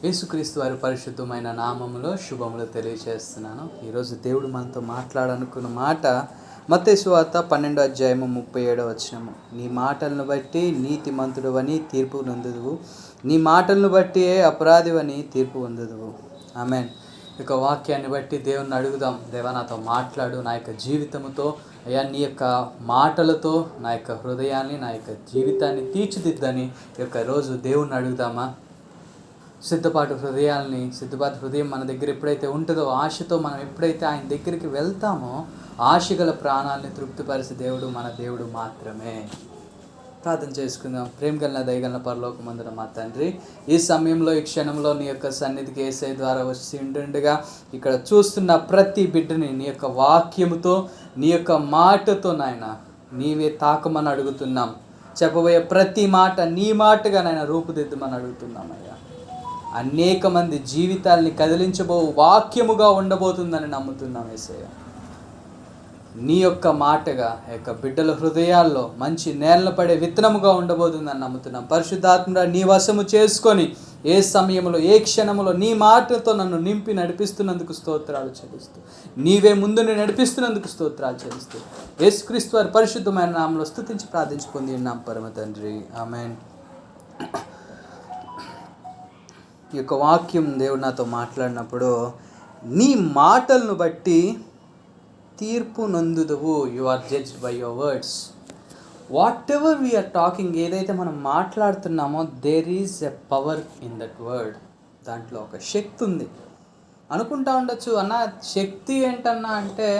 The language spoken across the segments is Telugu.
యేసుక్రీస్తు వారి పరిశుద్ధమైన నామములో శుభములు తెలియజేస్తున్నాను. ఈరోజు దేవుడు మనతో మాట్లాడాలనుకున్న మాట మత్తయి సువార్త 12:37. నీ మాటలను బట్టి నీతిమంతుడవని తీర్పు నొందుదువు, నీ మాటలను బట్టి అపరాధివని తీర్పు పొందుదువు. ఆమేన్. ఇక వాక్యాన్ని బట్టి దేవుని అడుగుదాం. దేవా, నాతో మాట్లాడు, నా యొక్క జీవితంతో అయ్యా నీ యొక్క మాటలతో నా యొక్క హృదయాన్ని, నా యొక్క జీవితాన్ని తీర్చిదిద్దని ఈ యొక్క రోజు దేవుణ్ణి అడుగుదామా? సిద్ధపాటు హృదయం మన దగ్గర ఎప్పుడైతే ఉంటుందో, ఆశతో మనం ఎప్పుడైతే ఆయన దగ్గరికి వెళ్తామో, ఆశగల ప్రాణాలని తృప్తిపరిచే దేవుడు మన దేవుడు మాత్రమే. ప్రార్థన చేసుకుందాం. ప్రేమగల దయగల పరలోకమందున మా తండ్రి, ఈ సమయంలో ఈ క్షణంలో నీ యొక్క సన్నిధికి యేసయ్య ద్వారా వచ్చి ఉండుండగా ఇక్కడ చూస్తున్న ప్రతి బిడ్డని నీ యొక్క వాక్యముతో, నీ యొక్క మాటతో నాయన నీవే తాకమని అడుగుతున్నాం. చెప్పబోయే ప్రతి మాట నీ మాటగా నాయన రూపుదిద్దమని అడుగుతున్నామయ్యా. అనేక మంది జీవితాల్ని కదిలించబో వాక్యముగా ఉండబోతుందని నమ్ముతున్నాం యేసయ్య. నీ యొక్క మాటగా యొక్క బిడ్డల హృదయాల్లో మంచి నేల పడే విత్తనముగా ఉండబోతుందని నమ్ముతున్నాం. పరిశుద్ధాత్మగా నీ వశము చేసుకొని ఏ సమయంలో ఏ క్షణంలో నీ మాటలతో నన్ను నింపి నడిపిస్తున్నందుకు స్తోత్రాలు చెల్లిస్తూ, నీవే ముందు నడిపిస్తున్నందుకు స్తోత్రాలు చెల్లిస్తూ యేసుక్రీస్తు వారి పరిశుద్ధమైన నామములో స్తుతించి ప్రార్థించి పొంది ఉన్నాం పరమ తండ్రి. ఆమేన్. ఈ యొక్క వాక్యం దేవుడు నాతో మాట్లాడినప్పుడు, నీ మాటలను బట్టి తీర్పు నొందుదువు. You are judged by your words. Whatever we're talking, ఏదైతే మనం మాట్లాడుతున్నామో, there is a power in that word. దాంట్లో ఒక శక్తి ఉంది. అనుకుంటా ఉండొచ్చు, అన్న శక్తి ఏంటన్నా అంటే,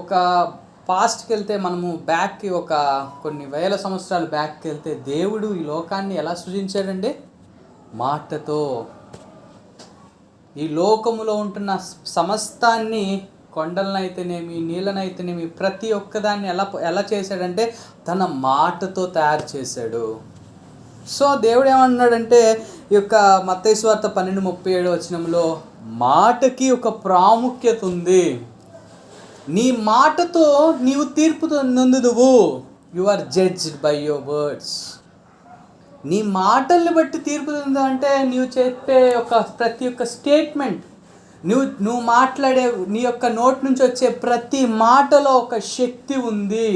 ఒక పాస్ట్కి వెళ్తే మనము బ్యాక్కి ఒక కొన్ని వేల సంవత్సరాలు బ్యాక్కి వెళ్తే దేవుడు ఈ లోకాన్ని ఎలా సృజించాడండి? మాటతో. ఈ లోకములో ఉంటున్న సమస్తాన్ని, కొండలనైతేనేమి నీళ్ళనైతేనేమి ప్రతి ఒక్కదాన్ని ఎలా చేశాడంటే తన మాటతో తయారు చేశాడు. సో దేవుడు ఏమన్నాడంటే, ఈ యొక్క మత్తయి సువార్త 12:37 మాటకి ఒక ప్రాముఖ్యత ఉంది. నీ మాటతో నీవు తీర్పు నొందుదువు. You are judged by your words. నీ మాటల్ని బట్టి తీర్పు అంటే నీవు చెప్పే ప్రతి ఒక్క స్టేట్మెంట్, నువ్వు మాట్లాడే నీ యొక్క నోటి నుంచి వచ్చే ప్రతి మాటలో ఒక శక్తి ఉంది.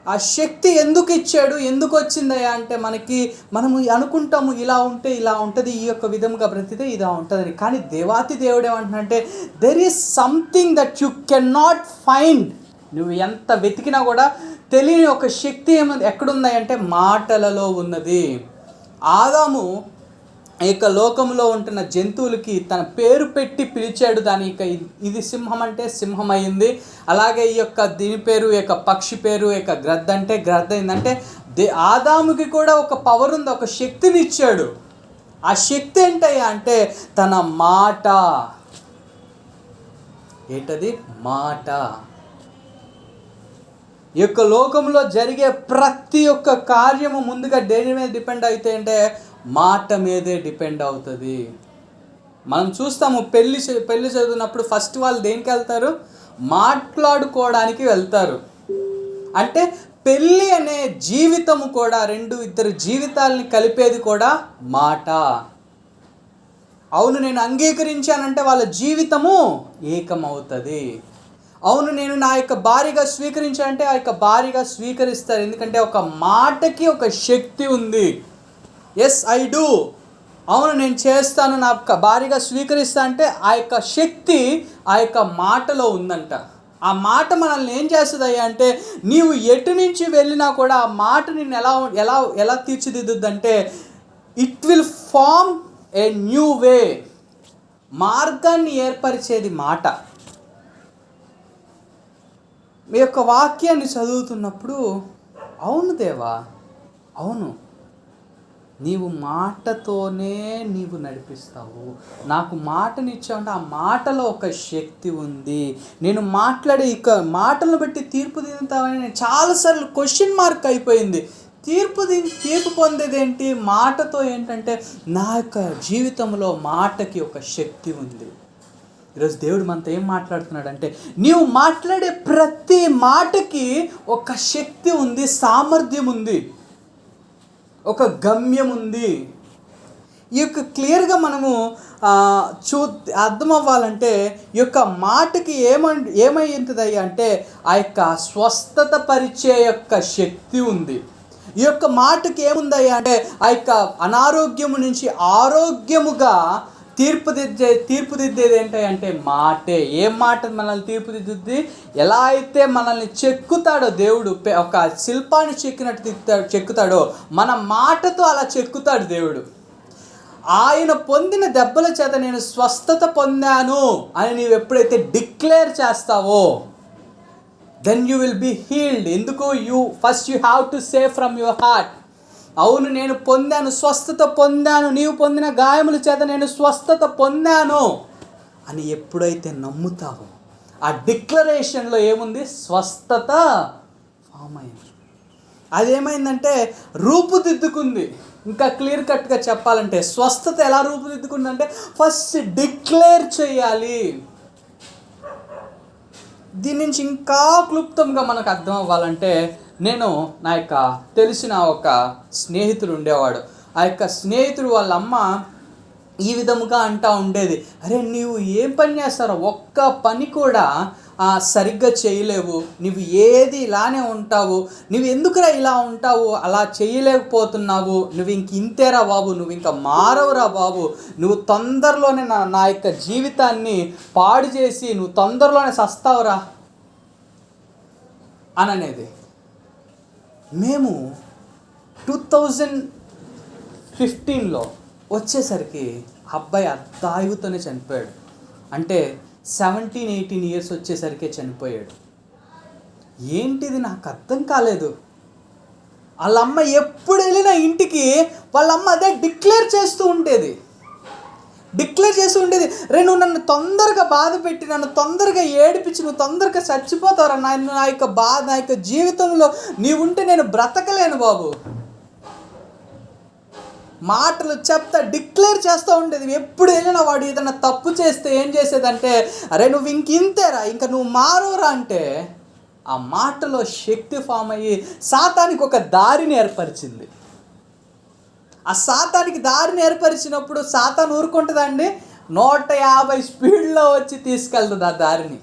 ఆ శక్తి ఎందుకు ఇచ్చాడు, ఎందుకు వచ్చిందయ్యా అంటే, మనము అనుకుంటాము ఇలా ఉంటే ఇలా ఉంటుంది, ఈ యొక్క విధంగా బ్రతికితే ఇలా ఉంటుందని. కానీ దేవాతి దేవుడు ఏమంటున్నాడంటే, there is something that you can not find. నువ్వు ఎంత వెతికినా కూడా తెలియని ఒక శక్తి ఎక్కడుంది అంటే మాటలలో ఉన్నది. ఆదాము ఈ యొక్క లోకంలో ఉంటున్న జంతువులకి తన పేరు పెట్టి పిలిచాడు. దాని ఇది సింహం అంటే సింహం అయింది. అలాగే ఈ యొక్క దీని పేరు, ఈ యొక్క పక్షి పేరు, ఈ యొక్క గ్రద్ద అంటే గ్రద్ద అయిందంటే, ఆదాముకి కూడా ఒక పవర్ ఉంది, ఒక శక్తిని ఇచ్చాడు. ఆ శక్తి ఏంటయ్యా అంటే తన మాట. ఏంటది? మాట. ఈ యొక్క లోకంలో జరిగే ప్రతి ఒక్క కార్యము ముందుగా దేని మీద డిపెండ్ అయితే అంటే మాట మీదే డిపెండ్ అవుతుంది. మనం చూస్తాము, పెళ్ళి చదువుతున్నప్పుడు ఫస్ట్ వాళ్ళు దేనికి వెళ్తారు? మాట్లాడుకోవడానికి వెళ్తారు. అంటే పెళ్ళి అనే జీవితము కూడా ఇద్దరు జీవితాలని కలిపేది కూడా మాట. అవును, నేను అంగీకరించానంటే వాళ్ళ జీవితము ఏకమవుతుంది. అవును, నేను నా యొక్క భార్యగా స్వీకరించానంటే ఆ యొక్క భార్యగా స్వీకరిస్తారు. ఎందుకంటే ఒక మాటకి ఒక శక్తి ఉంది. Yes I do. అవును, నేను చేస్తాను, నా భార్యగా స్వీకరిస్తా అంటే ఆ యొక్క శక్తి ఆ యొక్క మాటలో ఉందంట. ఆ మాట మనల్ని ఏం చేస్తుంది అంటే, నీవు ఎటు నుంచి వెళ్ళినా కూడా ఆ మాట నిన్ను ఎలా తీర్చిదిద్దుద్దంటే, it will form a new way. మార్గాన్ని ఏర్పరిచేది మాట. మీ యొక్క వాక్యాన్ని చదువుతున్నప్పుడు, అవును దేవా, అవును, నీవు మాటతోనే నీవు నడిపిస్తావు. నాకు మాటనిచ్చావంటే ఆ మాటలో ఒక శక్తి ఉంది. నేను మాట్లాడే ఇక మాటలను బట్టి తీర్పు దిద్దుతావని నేను చాలాసార్లు క్వశ్చన్ మార్క్ అయిపోయింది. తీర్పు పొందేది ఏంటి? మాటతో. ఏంటంటే నా యొక్క జీవితంలో మాటకి ఒక శక్తి ఉంది. ఈరోజు దేవుడు మనతో ఏం మాట్లాడుతున్నాడంటే, నీవు మాట్లాడే ప్రతి మాటకి ఒక శక్తి ఉంది, సామర్థ్యం ఉంది, ఒక గమ్యం ఉంది. ఈ యొక్క క్లియర్గా మనము చూ అర్థం అవ్వాలంటే ఈ యొక్క మాటకి ఏమైంది అంటే ఆ యొక్క స్వస్థత పరిచే యొక్క శక్తి ఉంది. ఈ యొక్క మాటకి ఏముందయ్యా అంటే ఆ యొక్క అనారోగ్యము నుంచి ఆరోగ్యముగా తీర్పుదిద్దేది ఏంటంటే మాటే. ఏం మాట మనల్ని తీర్పుదిద్దుద్ది? ఎలా అయితే మనల్ని చెక్కుతాడో దేవుడు, ఒక శిల్పాన్ని చెక్కుతాడో మన మాటతో అలా చెక్కుతాడు దేవుడు. ఆయన పొందిన దెబ్బల చేత నేను స్వస్థత పొందాను అని నీవు ఎప్పుడైతే డిక్లేర్ చేస్తావో then you will be healed. ఎందుకు? You have to say from your heart, అవును నేను పొందాను, స్వస్థత పొందాను, నీవు పొందిన గాయముల చేత నేను స్వస్థత పొందాను అని ఎప్పుడైతే నమ్ముతావో ఆ డిక్లరేషన్లో ఏముంది? స్వస్థత ఫామ్ అయింది. అదేమైందంటే రూపుదిద్దుకుంది. ఇంకా క్లియర్ కట్గా చెప్పాలంటే స్వస్థత ఎలా రూపుదిద్దుకుందంటే ఫస్ట్ డిక్లేర్ చేయాలి. దీని నుంచి ఇంకా క్లుప్తంగా మనకు అర్థం అవ్వాలంటే నేను నా యొక్క తెలిసిన ఒక స్నేహితుడు ఉండేవాడు. ఆ యొక్క స్నేహితుడు వాళ్ళ అమ్మ ఈ విధముగా అంటూ ఉండేది, అరే నీవు ఏం పని చేస్తారో ఒక్క పని కూడా సరిగ్గా చేయలేవు, నువ్వు ఏది ఇలానే ఉంటావు, నువ్వు ఎందుకురా ఇలా ఉంటావు, అలా చేయలేకపోతున్నావు, నువ్వు ఇంతేరా బాబు, నువ్వు ఇంకా మారవురా బాబు, నువ్వు తొందరలోనే నా యొక్క జీవితాన్ని పాడు చేసి నువ్వు తొందరలోనే సస్తావురా అని అనేది. మేము 2015లో వచ్చేసరికి అబ్బాయి అర్ధాయువుతోనే చనిపోయాడు. అంటే 17-18 ఇయర్స్ వచ్చేసరికి చనిపోయాడు. ఏంటిది నాకు అర్థం కాలేదు. వాళ్ళమ్మ ఎప్పుడు వెళ్ళినా ఇంటికి వాళ్ళమ్మ అదే డిక్లేర్ చేస్తూ ఉండేది. రే నువ్వు నన్ను తొందరగా బాధ పెట్టి నన్ను తొందరగా ఏడిపించి నువ్వు తొందరగా చచ్చిపోతావురా, నా యొక్క బాధ, నా యొక్క జీవితంలో నీవుంటే నేను బ్రతకలేను బాబు. మాటలు చెప్తా డిక్లేర్ చేస్తూ ఉండేది. ఎప్పుడు వెళ్ళినా వాడు ఏదైనా తప్పు చేస్తే ఏం చేసేదంటే, అరే నువ్వు ఇంతేరా, ఇంకా నువ్వు మారురా అంటే ఆ మాటలో శక్తి ఫామ్ అయ్యి సాతానికి ఒక దారిని ఏర్పరిచింది. ఆ సాతానికి దారిని ఏర్పరిచినప్పుడు సాతాను ఊరుకుంటుందండి, 150 స్పీడ్లో వచ్చి తీసుకెళ్తుంది ఆ దారిని.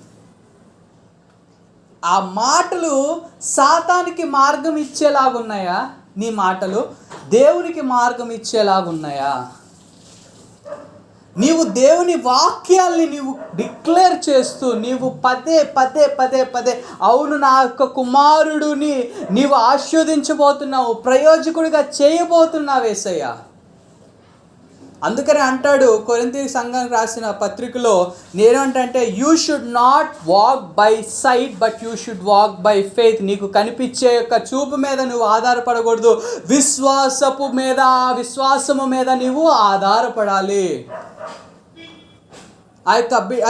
ఆ మాటలు సాతానికి మార్గం ఇచ్చేలాగున్నాయా? నీ మాటలు దేవునికి మార్గం ఇచ్చేలాగున్నాయా? నీవు దేవుని వాక్యాల్ని నీవు డిక్లేర్ చేస్తూ నీవు పదే అవును నా యొక్క కుమారుడిని నీవు ఆశీర్వదించబోతున్నావు, ప్రయోజకుడిగా చేయబోతున్నావు యేసయ్య. అందుకనే అంటాడు కొరింథీ సంఘానికి రాసిన పత్రికలో, నేనేంటంటే you should not walk by site but you should walk by faith. నీకు కనిపించే యొక్క చూపు మీద నువ్వు ఆధారపడకూడదు, విశ్వాసము మీద నీవు ఆధారపడాలి. ఆ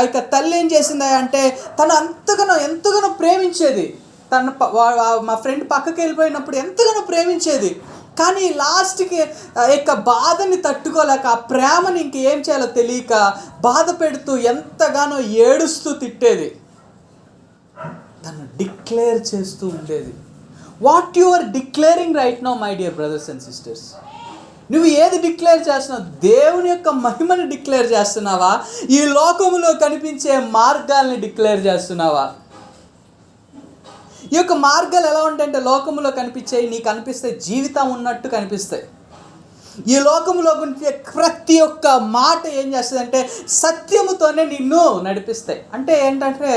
యొక్క తల్లి ఏం చేసింది అంటే తను ఎంతగానో ప్రేమించేది. మా ఫ్రెండ్ పక్కకి వెళ్ళిపోయినప్పుడు ఎంతగానో ప్రేమించేది. కానీ లాస్ట్కి యొక్క బాధని తట్టుకోలేక ఆ ప్రేమని ఇంకేం చేయాలో తెలియక బాధ పెడుతూ ఎంతగానో ఏడుస్తూ తిట్టేది. తను డిక్లేర్ చేస్తూ ఉండేది. What you are declaring right now my dear brothers and sisters? నువ్వు ఏది డిక్లేర్ చేస్తున్నావు? దేవుని యొక్క మహిమని డిక్లేర్ చేస్తున్నావా? ఈ లోకములో కనిపించే మార్గాల్ని డిక్లేర్ చేస్తున్నావా? ఈ యొక్క మార్గాలు ఎలా ఉంటాయంటే లోకములో కనిపించేవి నీకు అనిపిస్తాయి, జీవితం ఉన్నట్టు కనిపిస్తాయి. ఈ లోకములో గురించి ప్రతి ఒక్క మాట ఏం చేస్తుందంటే సత్యముతోనే నిన్ను నడిపిస్తాయి. అంటే ఏంటంటే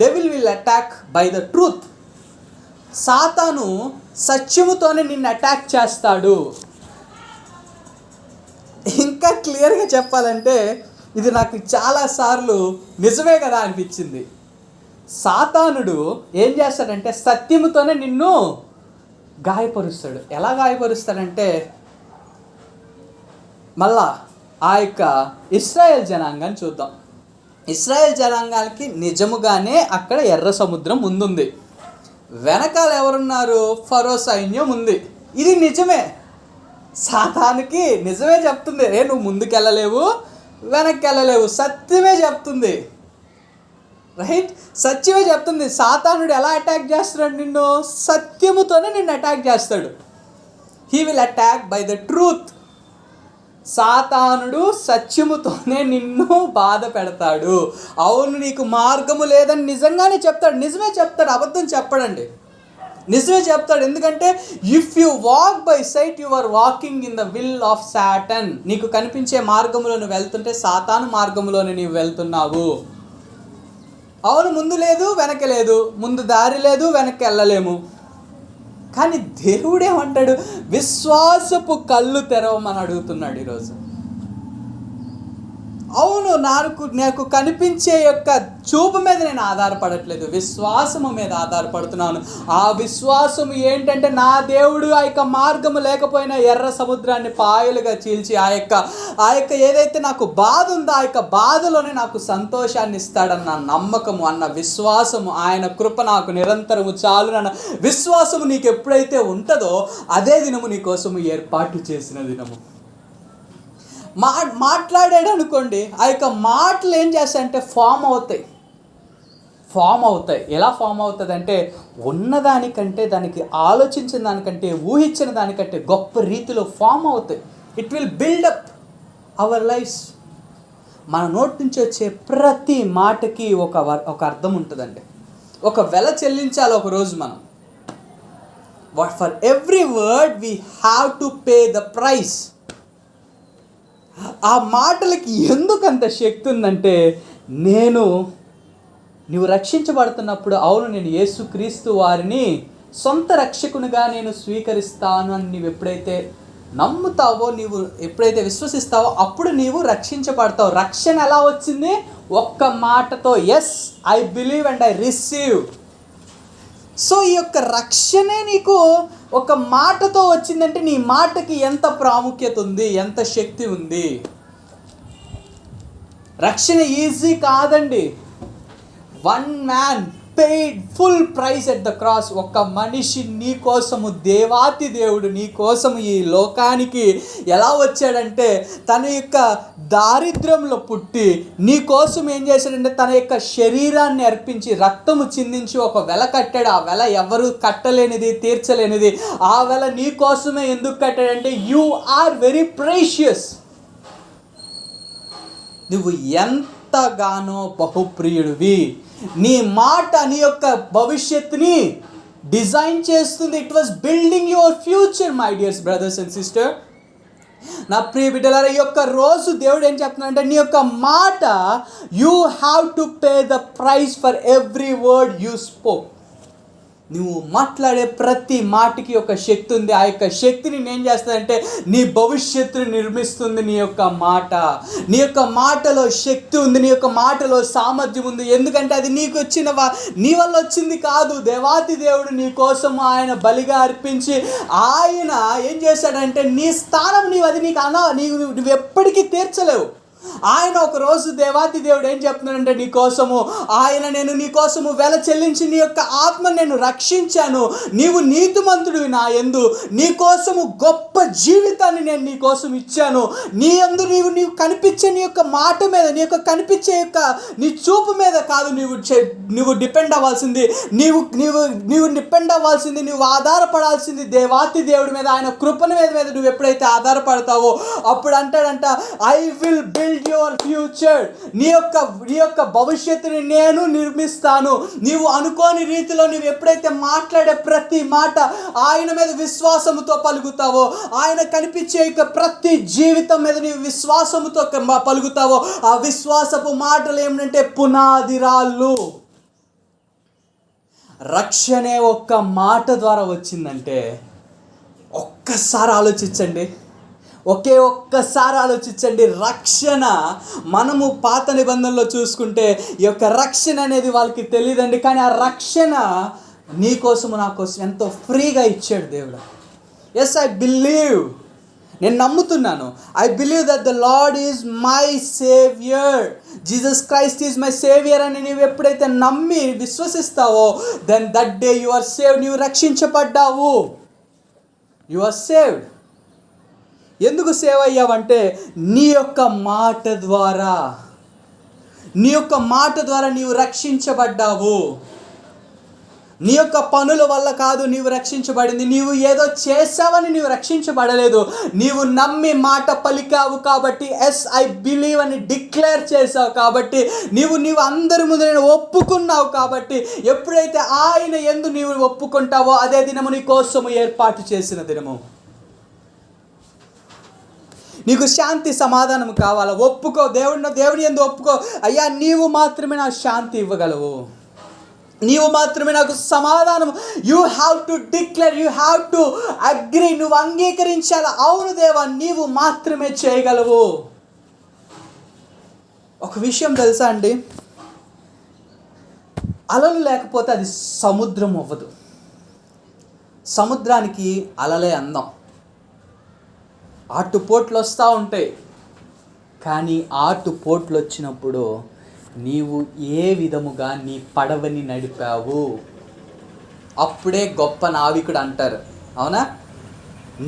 devil will attack by the truth. సాతాను సత్యముతోనే నిన్ను అటాక్ చేస్తాడు. ఇంకా క్లియర్గా చెప్పాలంటే ఇది నాకు చాలాసార్లు నిజమే కదా అనిపించింది. సాతానుడు ఏం చేస్తాడంటే సత్యముతోనే నిన్ను గాయపరుస్తాడు. ఎలా గాయపరుస్తాడంటే మళ్ళా ఆ యొక్క ఇశ్రాయేల్ జనాంగాన్ని చూద్దాం. ఇశ్రాయేల్ జనాంగానికి నిజముగానే అక్కడ ఎర్ర సముద్రం ముందుంది, వెనకాల ఎవరున్నారు? ఫరో సైన్యం ఉంది. ఇది నిజమే. సాతానికి నిజమే చెప్తుంది, నువ్వు ముందుకెళ్ళలేవు వెనక్కి వెళ్ళలేవు, సత్యమే చెప్తుంది. రైట్, సత్యమే చెప్తుంది. సాతానుడు ఎలా అటాక్ చేస్తున్నాడు? నిన్ను సత్యముతోనే నిన్ను అటాక్ చేస్తాడు. He will attack by the truth. సాతానుడు సత్యముతోనే నిన్ను బాధ పెడతాడు. అవును, నీకు మార్గము లేదని నిజంగానే చెప్తాడు, నిజమే చెప్తాడు, అబద్ధం చెప్పడండి, నిజమే చెప్తాడు. ఎందుకంటే if you walk by sight you are walking in the will of Satan. నీకు కనిపించే మార్గంలో నువ్వు వెళ్తుంటే సాతాను మార్గంలోనే నీవు వెళ్తున్నావు. అవును, ముందు లేదు వెనక లేదు, ముందు దారి లేదు వెనక్కి వెళ్ళలేము. కానీ దేవుడేమంటాడు? విశ్వాసపు కళ్ళు తెరవమని అడుగుతున్నాడు ఈరోజు. అవును, నాకు కనిపించే యొక్క చూపు మీద నేను ఆధారపడట్లేదు, విశ్వాసము మీద ఆధారపడుతున్నాను. ఆ విశ్వాసము ఏంటంటే నా దేవుడు ఆ యొక్క మార్గము లేకపోయినా ఎర్ర సముద్రాన్ని పాయలుగా చీల్చి ఆ యొక్క ఏదైతే నాకు బాధ ఉందో ఆ యొక్క బాధలోనే నాకు సంతోషాన్ని ఇస్తాడన్న నమ్మకము, అన్న విశ్వాసము, ఆయన కృప నాకు నిరంతరము చాలునన్న విశ్వాసము నీకు ఎప్పుడైతే ఉంటుందో అదే దినము నీ కోసము ఏర్పాటు చేసిన దినము. మాట్లాడాడు అనుకోండి, ఆ యొక్క మాటలు ఏం చేస్తాయంటే ఫామ్ అవుతాయి. ఎలా ఫామ్ అవుతుంది అంటే ఉన్నదానికంటే, దానికి ఆలోచించిన దానికంటే, ఊహించిన దానికంటే గొప్ప రీతిలో ఫామ్ అవుతాయి. It will build up our lifes. మన నోటి నుంచి వచ్చే ప్రతి మాటకి ఒక అర్థం ఉంటుందండి. ఒక వెల చెల్లించాలి ఒకరోజు మనం. For every word we have to pay the price. ఆ మాటలకి ఎందుకంత శక్తి ఉందంటే, నీవు రక్షించబడుతున్నప్పుడు అవును నేను యేసుక్రీస్తు వారిని సొంత రక్షకునిగా నేను స్వీకరిస్తాను అని నీవు ఎప్పుడైతే నమ్ముతావో, నీవు ఎప్పుడైతే విశ్వసిస్తావో అప్పుడు నీవు రక్షించబడతావు. రక్షణ ఎలా వచ్చింది? ఒక్క మాటతో, yes I believe and I receive. So ఈ యొక్క రక్షణే నీకు ఒక మాటతో వచ్చిందంటే నీ మాటకి ఎంత ప్రాముఖ్యత ఉంది, ఎంత శక్తి ఉంది. రక్షణ ఈజీ కాదండి. One man paid full price at the cross. ఒక మనిషి నీ కోసము, దేవాతి దేవుడు నీ కోసము ఈ లోకానికి ఎలా వచ్చాడంటే తన యొక్క దారిద్ర్యంలో పుట్టి నీ కోసం ఏం చేశాడంటే తన యొక్క శరీరాన్ని అర్పించి రక్తము చిందించి ఒక వెల కట్టాడు. ఆ వెల ఎవరు కట్టలేనిది, తీర్చలేనిది. ఆ వెల నీ కోసమే ఎందుకు కట్టాడంటే యు ఆర్ వెరీ ప్రేషియస్. నువ్వు ఎంతగానో బహుప్రియుడివి. నీ మాట నీ యొక్క భవిష్యత్తుని డిజైన్ చేస్తుంది. It was building your future my dears brothers and sister. నా ప్రియ బిడ్డలారా, ఈ యొక్క రోజు దేవుడు ఏం చెప్తున్నాడంటే నీ యొక్క మాట you have to pay the price for every word you spoke. నువ్వు మాట్లాడే ప్రతి మాటకి ఒక శక్తి ఉంది. ఆ యొక్క శక్తిని నేను చేస్తానంటే నీ భవిష్యత్తుని నిర్మిస్తుంది నీ యొక్క మాట. నీ యొక్క మాటలో శక్తి ఉంది, నీ యొక్క మాటలో సామర్థ్యం ఉంది. ఎందుకంటే అది నీకు నీ వల్ల వచ్చింది కాదు. దేవాతి దేవుడు నీ కోసం ఆయన బలిగా అర్పించి ఆయన ఏం చేశాడంటే నీ స్థానం నువ్వు ఎప్పటికీ తీర్చలేవు. ఆయన ఒకరోజు దేవాతి దేవుడు ఏం చెప్తున్నాడంటే నీ కోసము నేను నీ కోసము వెల చెల్లించి నీ యొక్క ఆత్మను నేను రక్షించాను. నీవు నీతిమంతుడివి నా యందు. నీ కోసము గొప్ప జీవితాన్ని నేను నీ కోసం ఇచ్చాను. నీ యందు నీవు కనిపించే నీ యొక్క మాట మీద, నీ యొక్క కనిపించే నీ చూపు మీద కాదు నీవు డిపెండ్ అవ్వాల్సింది. నీవు డిపెండ్ అవ్వాల్సింది, నువ్వు ఆధారపడాల్సింది దేవాతి దేవుడి మీద, ఆయన కృపణ మీద నువ్వు ఎప్పుడైతే ఆధారపడతావో అప్పుడు అంటాడంట I will build your future. నీ యొక్క భవిష్యత్తుని నేను నిర్మిస్తాను. నీవు అనుకోని రీతిలో నువ్వు ఎప్పుడైతే మాట్లాడే ప్రతి మాట ఆయన మీద విశ్వాసముతో పలుకుతావో, ఆయన కనిపించే ప్రతి జీవితం మీద నీవు విశ్వాసముతో పలుకుతావో, ఆ విశ్వాసపు మాటలు ఏమిటంటే పునాది రాళ్ళు. రక్షణే ఒక్క మాట ద్వారా వచ్చిందంటే ఒక్కసారి ఆలోచించండి. ఒక్కసారి ఆలోచించండి. రక్షణ మనము పాత నిబంధనలో చూసుకుంటే ఈ యొక్క రక్షణ అనేది వాళ్ళకి తెలియదండి. కానీ ఆ రక్షణ నీ కోసము నా కోసం ఎంతో ఫ్రీగా ఇచ్చాడు దేవుడు. ఎస్ ఐ బిలీవ్, నేను నమ్ముతున్నాను. I believe that the lord is my saviour, Jesus Christ is my saviour అని నీవు ఎప్పుడైతే నమ్మి విశ్వసిస్తావో then that day you are saved. నీవు రక్షించబడ్డావు. You are saved. ఎందుకు సేవ్ అయ్యావంటే నీ యొక్క మాట ద్వారా నీవు రక్షించబడ్డావు. నీ యొక్క పనుల వల్ల కాదు నీవు రక్షించబడింది. నీవు ఏదో చేసావని నీవు రక్షించబడలేదు. నీవు నమ్మి మాట పలికావు కాబట్టి, ఎస్ ఐ బిలీవ్ అని డిక్లేర్ చేసావు కాబట్టి, నీవు అందరి ముందు నేను ఒప్పుకున్నావు కాబట్టి, ఎప్పుడైతే ఆయన యందు నీవు ఒప్పుకుంటావో అదే దినము నీ కోసము ఏర్పాటు చేసిన దినము. నీకు శాంతి సమాధానం కావాలా? ఒప్పుకో, దేవుని యందు ఒప్పుకో. అయ్యా, నీవు మాత్రమే నాకు శాంతి ఇవ్వగలవు, నీవు మాత్రమే నాకు సమాధానం. You have to declare, you have to agree. నువ్వు అంగీకరించాలి, అవును దేవా నీవు మాత్రమే చేయగలవు. ఒక విషయం తెలుసా అండి, అలలు లేకపోతే అది సముద్రం అవ్వదు. సముద్రానికి అలలే అందం. ఆటుపోట్లు వస్తూ ఉంటాయి, కానీ ఆటుపోట్లు వచ్చినప్పుడు నీవు ఏ విధముగా నీ పడవని నడిపావు అప్పుడే గొప్ప నావికుడు అంటారు. అవునా?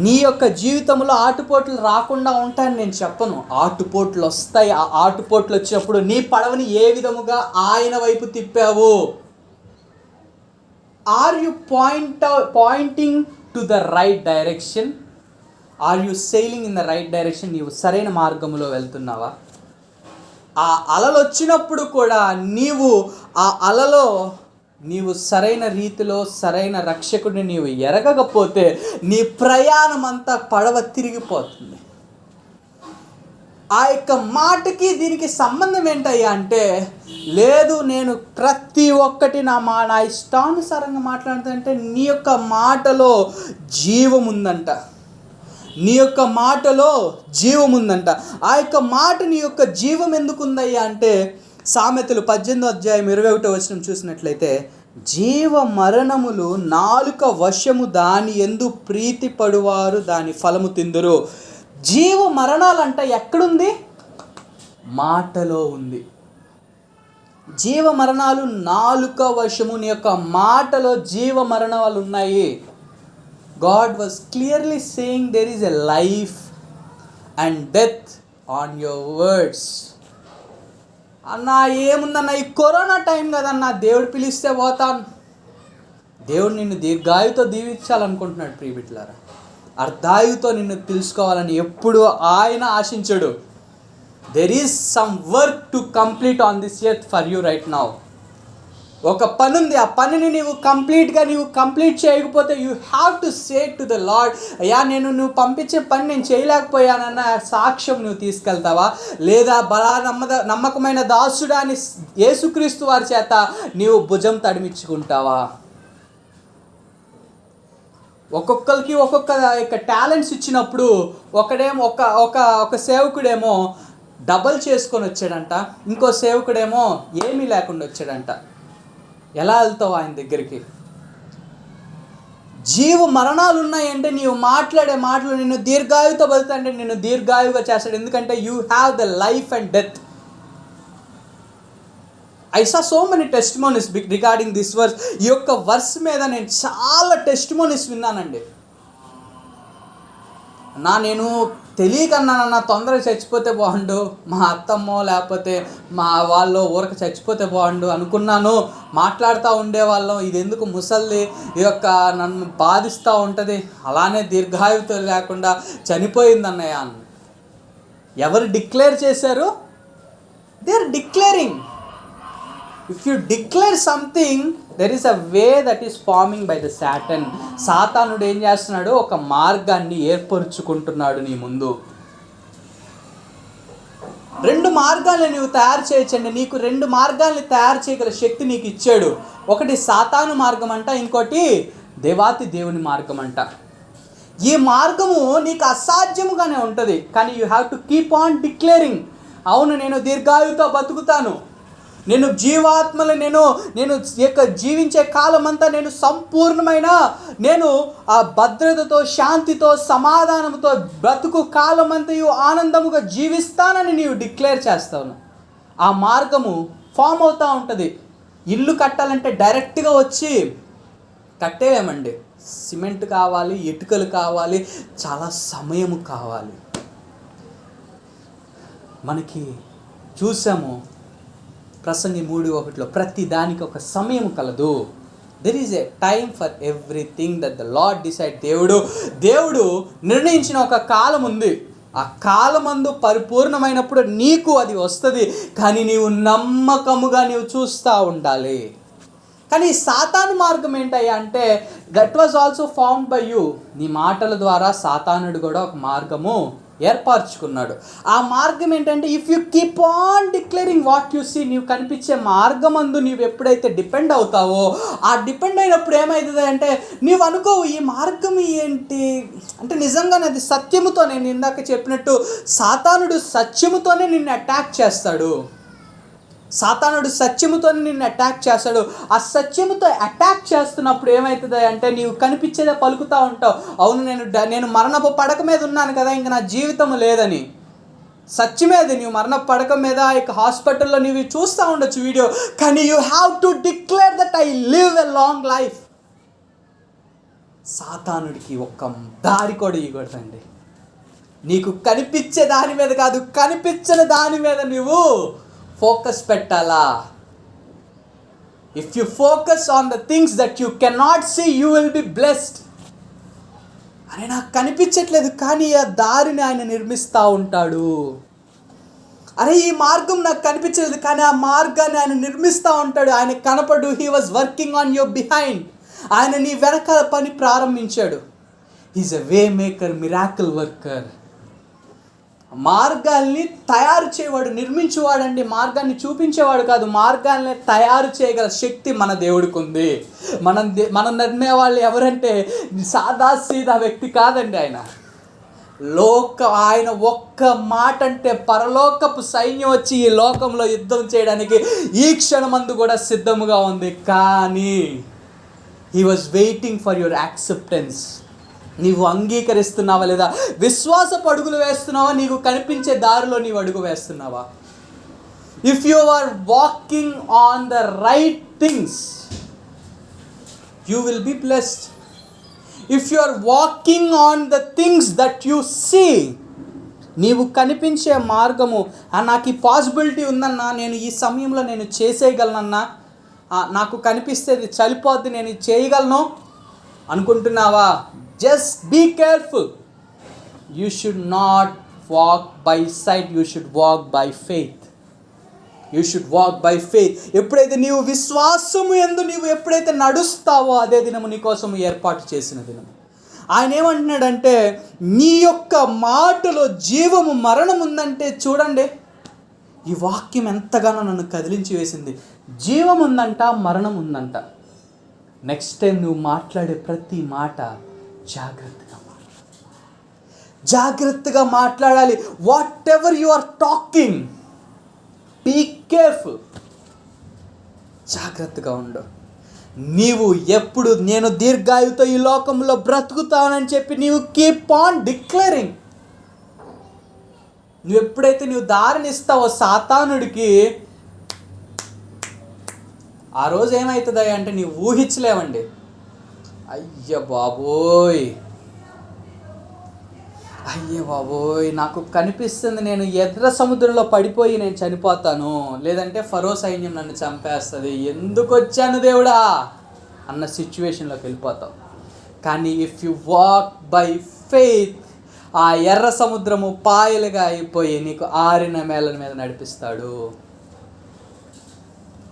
నీ యొక్క జీవితంలో ఆటుపోట్లు రాకుండా ఉంటాయని నేను చెప్పను. ఆటుపోట్లు వస్తాయి. ఆ ఆటుపోట్లు వచ్చినప్పుడు నీ పడవని ఏ విధముగా ఆయన వైపు తిప్పావు. Are you pointing to the right direction? Are you sailing in the right direction? నీవు సరైన మార్గంలో వెళ్తున్నావా? ఆ అలలు వచ్చినప్పుడు కూడా నీవు ఆ అలలో నీవు సరైన రీతిలో సరైన రక్షకుడిని నీవు ఎరగకపోతే నీ ప్రయాణం అంతా పడవ తిరిగిపోతుంది. ఆ యొక్క మాటకి దీనికి సంబంధం ఏంటయ్యా అంటే, లేదు నేను ప్రతి ఒక్కటి నా ఇష్టానుసారంగా మాట్లాడుతుంటే నీ యొక్క మాటలో జీవం ఉందంట. నీ యొక్క మాటలో జీవం ఉందంట. ఆ యొక్క మాట నీ యొక్క జీవం ఎందుకు ఉందయ్యా అంటే, సామెతలు 18:21 చూసినట్లయితే, జీవ మరణములు నాలుక వశము, దాని యందు ప్రీతి పడువారు దాని ఫలము తిందురు. జీవ మరణాలంట ఎక్కడుంది? మాటలో ఉంది. జీవ మరణాలు నాలుక వశము. నీ యొక్క మాటలో జీవ మరణాలు ఉన్నాయి. God was clearly saying there is a life and death on your words. అన్నా ఏముందన్న, ఈ కరోనా టైం కదన్నా, దేవుడు పిలిస్తే పోతాను. దేవుడు నిన్ను దీర్ఘాయుతో దీవించాలనుకుంటున్నాడు ప్రియబిడ్డలారా. అర్ధాయుతో నిన్ను తెలుసుకోవాలని ఎప్పుడు ఆయన ఆశించడు. there is some work to complete on this earth for you right now. ఒక పని ఉంది. ఆ పనిని నీవు కంప్లీట్ చేయకపోతే you have to say to the lord, అయ్యా నువ్వు పంపించే పని నేను చేయలేకపోయానన్న సాక్ష్యం నువ్వు తీసుకెళ్తావా? లేదా నమ్మకమైన దాసుడా అని యేసుక్రీస్తు వారి చేత నీవు భుజం తడిమించుకుంటావా? ఒక్కొక్కరికి ఒక్కొక్క యొక్క టాలెంట్స్ ఇచ్చినప్పుడు ఒకడేమో ఒక సేవకుడేమో డబల్ చేసుకొని వచ్చాడంట, ఇంకో సేవకుడేమో ఏమీ లేకుండా వచ్చాడంట. ఎలా వెళ్తావు ఆయన దగ్గరికి? జీవ మరణాలు ఉన్నాయంటే నీవు మాట్లాడే మాటలు నిన్ను దీర్ఘాయువుతో బతుకుతాయంటే నిన్ను దీర్ఘాయువుగా చేస్తాడు. ఎందుకంటే you have the life and death. I saw so many testimonies regarding this verse. ఈ యొక్క వర్స్ మీద నేను చాలా టెస్టిమోనీస్ విన్నానండి. నేను తెలియకన్నా తొందరగా చచ్చిపోతే బాగుండు, మా అత్తమ్మో లేకపోతే మా వాళ్ళు ఊరికి చచ్చిపోతే బాగుండు అనుకున్నాను. మాట్లాడుతూ ఉండేవాళ్ళం, ఇది ఎందుకు ముసల్ది ఈ యొక్క నన్ను బాధిస్తూ ఉంటుంది, అలానే దీర్ఘాయువుతో లేకుండా చనిపోయిందన్నయ్య అని ఎవరు డిక్లేర్ చేశారు? They are declaring. If you declare something, there is a way that is forming by the Satan. సాతానుడు ఏం చేస్తున్నాడు? ఒక మార్గాన్ని ఏర్పరుచుకుంటున్నాడు నీ ముందు. 2 మార్గాలను నీవు తయారు చేయొచ్చండి. నీకు 2 మార్గాల్ని తయారు చేయగల శక్తి నీకు ఇచ్చాడు. ఒకటి సాతాను మార్గం అంట, ఇంకోటి దేవాతి దేవుని మార్గం అంట. ఈ మార్గము నీకు అసాధ్యముగానే ఉంటుంది, కానీ you have to keep on declaring. అవును, నేను దీర్ఘాయువుతో బతుకుతాను, నేను జీవాత్మలు నేను యొక్క జీవించే కాలం అంతా నేను సంపూర్ణమైన ఆ భద్రతతో శాంతితో సమాధానంతో బ్రతుకు కాలం అంతయు ఆనందముగా జీవిస్తానని నీవు డిక్లేర్ చేస్తావు. ఆ మార్గము ఫామ్ అవుతూ ఉంటుంది. ఇల్లు కట్టాలంటే డైరెక్ట్గా వచ్చి కట్టేయమండి. సిమెంట్ కావాలి, ఇటుకలు కావాలి, చాలా సమయము కావాలి. మనకి చూసాము ప్రసంగి 3:1 ప్రతి దానికి ఒక సమయం కలదు. There is a time for everything that the lord decide. దేవుడు నిర్ణయించిన ఒక కాలం ఉంది. ఆ కాలమందు పరిపూర్ణమైనప్పుడు నీకు అది వస్తుంది. కానీ నీవు నమ్మకముగా నీవు చూస్తూ ఉండాలి. కానీ సాతాను మార్గం ఏంటయ్యా అంటే that was also found by you. నీ మాటల ద్వారా సాతానుడు కూడా ఒక మార్గము ఏర్పరచుకున్నాడు. ఆ మార్గం ఏంటంటే if you keep on declaring what you see, నీవు కనిపించే మార్గమందు నీవు ఎప్పుడైతే డిపెండ్ అవుతావో, ఆ డిపెండ్ అయినప్పుడు ఏమవుతుంది అంటే నీవు అనుకోవు ఈ మార్గం ఏంటి అంటే నిజంగానే అది సత్యముతో, నేను ఇందాక చెప్పినట్టు సాతానుడు సత్యముతోనే నిన్ను అటాక్ చేస్తాడు. సాతానుడు సత్యముతోనే నిన్ను అటాక్ చేస్తాడు. ఆ సత్యముతో అటాక్ చేస్తున్నప్పుడు ఏమవుతుంది అంటే నీవు కనిపించేదే పలుకుతూ ఉంటావు, అవును నేను మరణపు పడక మీద ఉన్నాను కదా, ఇంక నా జీవితం లేదని. సత్యమేది, నీవు మరణపు పడక మీద ఇక హాస్పిటల్లో నీవు చూస్తూ ఉండొచ్చు వీడియో, కానీ you have to declare that I live a long life. సాతానుడికి ఒక్క దారి కూడా ఇవ్వకూడదండి. నీకు కనిపించే దాని మీద కాదు, కనిపించని దాని మీద నువ్వు ఫోకస్ పెట్టాలా. If you focus on the things that you cannot see you will be blessed. అని నాకు కనిపించట్లేదు కానీ ఆ దారిని ఆయన నిర్మిస్తూ ఉంటాడు. అరే ఈ మార్గం నాకు కనిపించలేదు కానీ ఆ మార్గాన్ని ఆయన నిర్మిస్తూ ఉంటాడు. ఆయన కనపడు, he was working on your behind. ఆయన నీ వెనకాల పని ప్రారంభించాడు. He's a way maker, miracle worker. మార్గాల్ని తయారు చేయవాడు, నిర్మించేవాడండి. మార్గాన్ని చూపించేవాడు కాదు, మార్గాల్ని తయారు చేయగల శక్తి మన దేవుడికి ఉంది. మనం నమ్మే వాళ్ళు ఎవరంటే సాదాసీదా వ్యక్తి కాదండి. ఆయన ఒక్క మాట అంటే పరలోకపు సైన్యం వచ్చి ఈ లోకంలో యుద్ధం చేయడానికి ఈ క్షణమందు కూడా సిద్ధముగా ఉంది. కానీ he was waiting for your acceptance. నీవు అంగీకరిస్తున్నావా లేదా? విశ్వాసపు అడుగులు వేస్తున్నావా? నీకు కనిపించే దారిలో నీవు అడుగు వేస్తున్నావా? If you are walking on the right things you will be blessed. If you are walking on the things that you see, నీవు కనిపించే మార్గము, నాకు ఈ పాసిబిలిటీ ఉందన్నా, నేను ఈ సమయంలో నేను చేసేయగలనన్నా, నాకు కనిపిస్తేది చలిపోద్ది, నేను ఇది చేయగలను అనుకుంటున్నావా? Just be careful. You should not walk by sight. You should walk by faith. You should walk by faith. ఎప్పుడైతే నీవు విశ్వాసము యందు నీవు ఎప్పుడైతే నడుస్తావో అదే దినము నీ కోసం ఏర్పాటు చేసిన దినము. ఆయన ఏమంటున్నాడంటే నీ యొక్క మాటలో జీవము మరణం ఉందంటే చూడండి, ఈ వాక్యం ఎంతగానో నన్ను కదిలించి వేసింది. జీవం ఉందంట, మరణం ఉందంట. నెక్స్ట్ టైం నువ్వు మాట్లాడే ప్రతి మాట జాగ్రత్తగా మాట్లాడాలి. Whatever you are talking, be careful. జాగ్రత్తగా ఉండు. నీవు ఎప్పుడు నేను దీర్ఘాయువుతో ఈ లోకంలో బ్రతుకుతానని చెప్పి నీవు కీప్ ఆన్ డిక్లేరింగ్. నువ్వు ఎప్పుడైతే నువ్వు దారిని ఇస్తావో సాతానుడికి, ఆ రోజు ఏమవుతుంది అంటే నీవు ఊహించలేవండి. అయ్య బాబోయ్ నాకు కనిపిస్తుంది నేను ఎర్ర సముద్రంలో పడిపోయి నేను చనిపోతాను, లేదంటే ఫరో సైన్యం నన్ను చంపేస్తుంది, ఎందుకు వచ్చాను దేవుడా అన్న సిచ్యువేషన్లోకి వెళ్ళిపోతావు. కానీ if you walk by faith, ఆ ఎర్ర సముద్రము పాయలుగా అయిపోయి నీకు ఆరిన నేల మీద నడిపిస్తాడు.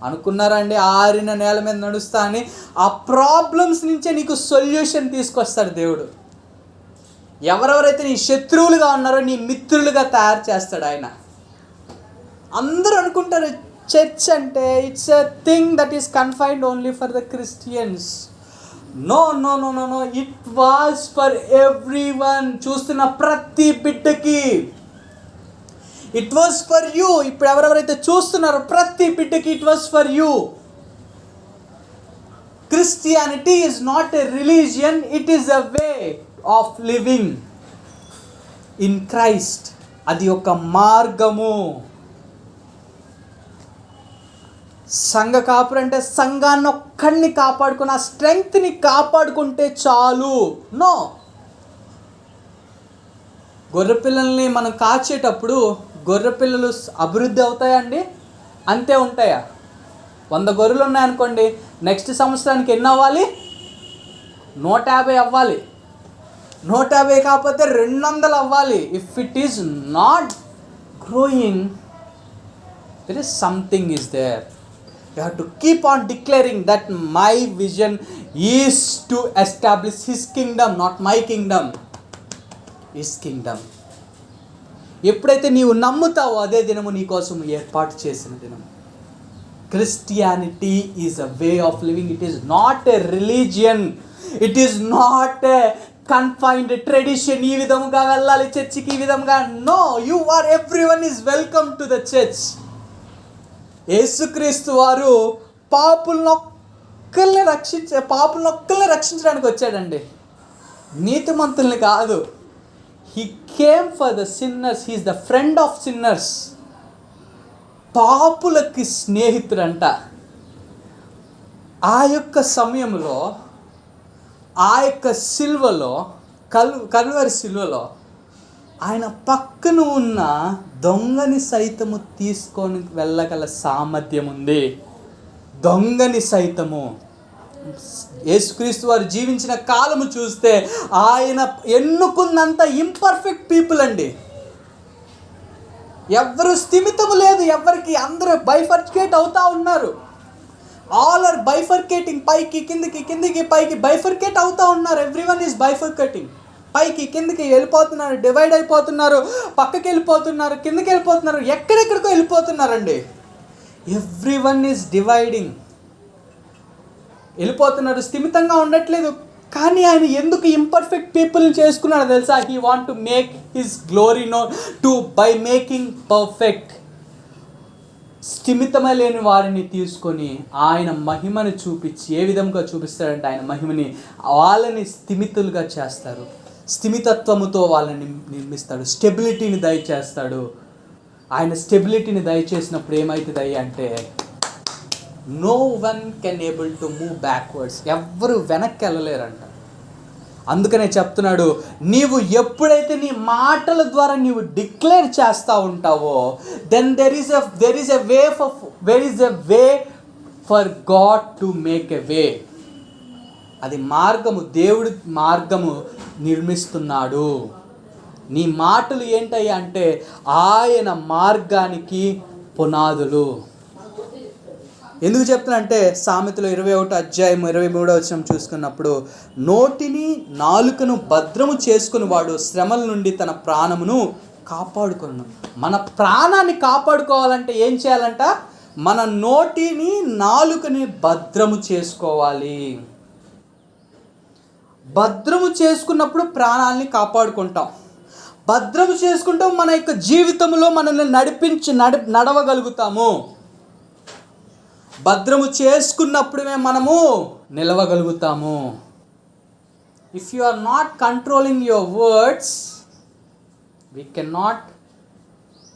అనుకున్నారండి ఆరిన నేల మీద నడుస్తా అని? ఆ ప్రాబ్లమ్స్ నుంచే నీకు సొల్యూషన్ తీసుకొస్తాడు దేవుడు. ఎవరెవరైతే నీ శత్రువులుగా ఉన్నారో నీ మిత్రులుగా తయారు చేస్తాడు ఆయన. అందరూ అనుకుంటారు చర్చ్ అంటే it's a thing that is confined only for the Christians. No no no no no, it was for everyone. చూస్తున్న ప్రతి బిడ్డకి ఇట్ వాజ్ ఫర్ యూ. ఇప్పుడు ఎవరెవరైతే చూస్తున్నారో ప్రతి బిడ్డకి it was for you. Christianity is not a religion, it is a way of living in Christ. అది ఒక మార్గము. సంఘ కాపురు అంటే సంఘాన్ని ఒక్కడిని కాపాడుకుని ఆ స్ట్రెంగ్త్ని కాపాడుకుంటే చాలు. నో, గొర్రెపిల్లల్ని మనం కాచేటప్పుడు గొర్రెపిల్లలు అభివృద్ధి అవుతాయా అండి? అంతే ఉంటాయా? 100 గొర్రెలు ఉన్నాయనుకోండి, నెక్స్ట్ సంవత్సరానికి ఎన్ని అవ్వాలి? 150 అవ్వాలి. 150 కాకపోతే 200 అవ్వాలి. If it is not growing, there is something is there. You have to keep on declaring that my vision is to establish his kingdom, not my kingdom, his kingdom. ఎప్పుడైతే నీవు నమ్ముతావో అదే దినము నీ కోసం ఏర్పాటు చేసిన దినం. Christianity is a way of living. It is not a religion, it is not a confined tradition. ఈ విధంగా వెళ్ళాలి చర్చికి, ఈ విధంగా. No, you are, everyone is welcome to the church. యేసుక్రీస్తు వారు పాపులనొక్కల్ని రక్షించడానికి వచ్చాడండి, నీతిమంతుల్ని కాదు. He came for the sinners. He is the friend of sinners. పాపులకి స్నేహితుడంట. ఆ యొక్క సమయంలో, ఆ యొక్క సిల్వలో, కల్వరి సిల్వలో ఆయన పక్కన ఉన్న దొంగని సైతము తీసుకొని వెళ్ళగల సామర్థ్యం ఉంది. దొంగని సైతము. యేసుక్రీస్తు వారు జీవించిన కాలము చూస్తే ఆయన ఎన్నుకున్నంత ఇంపర్ఫెక్ట్ పీపుల్ అండి. ఎవరు స్థిమితము లేదు ఎవరికి. అందరూ బైఫర్కేట్ అవుతూ ఉన్నారు. All are bifurcating. పైకి కిందికి, కిందికి పైకి బైఫర్కేట్ అవుతూ ఉన్నారు. Everyone is bifurcating. పైకి కిందికి వెళ్ళిపోతున్నారు, డివైడ్ అయిపోతున్నారు, పక్కకి వెళ్ళిపోతున్నారు, కిందకి వెళ్ళిపోతున్నారు, ఎక్కడెక్కడికో వెళ్ళిపోతున్నారండి. Everyone is dividing. వెళ్ళిపోతున్నారు, స్థిమితంగా ఉండట్లేదు. కానీ ఆయన ఎందుకు ఇంపర్ఫెక్ట్ పీపుల్ని చేసుకున్నాడో తెలుసా? He want to make his glory known to by making perfect. స్థిమితమే లేని వారిని తీసుకొని ఆయన మహిమని చూపించి, ఏ విధంగా చూపిస్తాడంటే ఆయన మహిమని, వాళ్ళని స్థిమితులుగా చేస్తారు. స్థిమితత్వముతో వాళ్ళని నిర్మిస్తాడు. స్టెబిలిటీని దయచేస్తాడు. ఆయన స్టెబిలిటీని దయచేసినప్పుడు ఏమవుతుంది అంటే, no one can able to move backwards. ఎవ్వరు వెనక్కి వెళ్ళలేరంట. అందుకనే చెప్తున్నాడు, నీవు ఎప్పుడైతే నీ మాటల ద్వారా నీవు డిక్లేర్ చేస్తూ ఉంటావో, then there is a way for God to make a way. అది మార్గము, దేవుడు మార్గము నిర్మిస్తున్నాడు. నీ మాటలు ఏంటయ్యా అంటే ఆయన మార్గానికి పునాదులు. ఎందుకు చెప్తున్నా అంటే, సామెతలు 21:23 చూసుకున్నప్పుడు, నోటిని నాలుకను భద్రము చేసుకుని వాడు శ్రమల నుండి తన ప్రాణమును కాపాడుకును. మన ప్రాణాన్ని కాపాడుకోవాలంటే ఏం చేయాలంట? మన నోటిని నాలుకని భద్రము చేసుకోవాలి. భద్రము చేసుకున్నప్పుడు ప్రాణాలని కాపాడుకుంటాం. భద్రము చేసుకుంటాం, మన యొక్క జీవితంలో మనల్ని నడవగలుగుతాము. భద్రము చేసుకున్నప్పుడే మనము నిలవగలుగుతాము. If you are not controlling your words, we can not